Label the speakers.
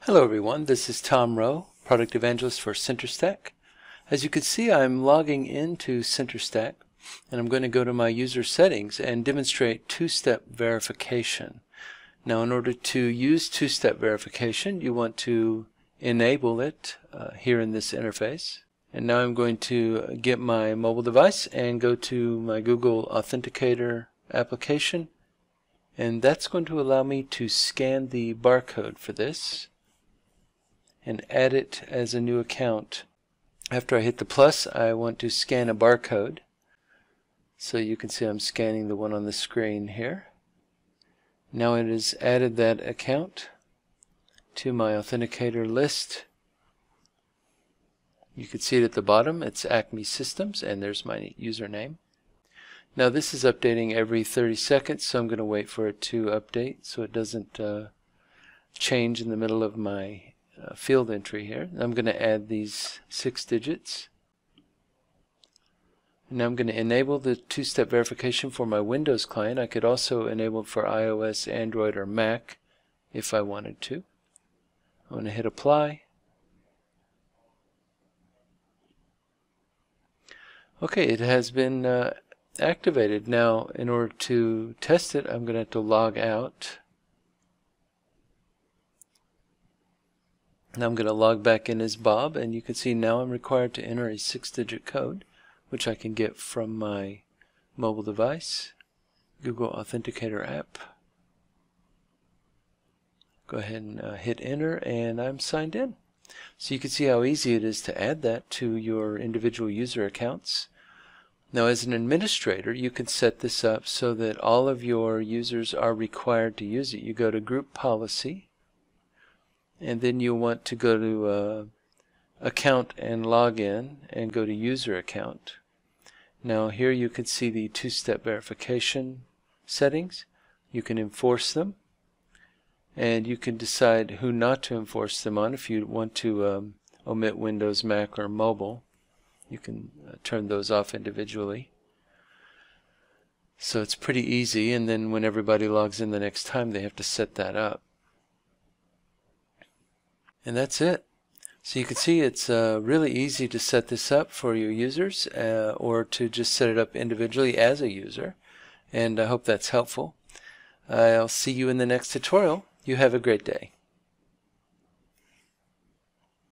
Speaker 1: Hello everyone, this is Tom Rowe, Product Evangelist for CentreStack. As you can see, I'm logging into CentreStack and I'm going to go to my user settings and demonstrate two-step verification. Now in order to use two-step verification, you want to enable it here in this interface. And now I'm going to get my mobile device and go to my Google Authenticator application, and that's going to allow me to scan the barcode for this and add it as a new account. After I hit the plus, I want to scan a barcode. So you can see I'm scanning the one on the screen here. Now it has added that account to my Authenticator list. You can see it at the bottom. It's Acme Systems, and there's my username. Now this is updating every 30 seconds, so I'm going to wait for it to update so it doesn't change in the middle of my field entry here. I'm going to add these 6 digits. Now I'm going to enable the two-step verification for my Windows client. I could also enable it for iOS, Android, or Mac if I wanted to. I'm going to hit apply. Okay, it has been activated. Now in order to test it, I'm going to have to log out. Now I'm going to log back in as Bob, and you can see now I'm required to enter a 6-digit code, which I can get from my mobile device, Google Authenticator app. Go ahead and hit enter, and I'm signed in. So you can see how easy it is to add that to your individual user accounts. Now as an administrator, you can set this up so that all of your users are required to use it. You go to Group Policy, and then you'll want to go to Account and Login and go to User Account. Now here you can see the two-step verification settings. You can enforce them, and you can decide who not to enforce them on. If you want to omit Windows, Mac, or mobile, you can turn those off individually. So it's pretty easy, and then when everybody logs in the next time, they have to set that up. And that's it. So you can see it's really easy to set this up for your users or to just set it up individually as a user. And I hope that's helpful. I'll see you in the next tutorial. You have a great day.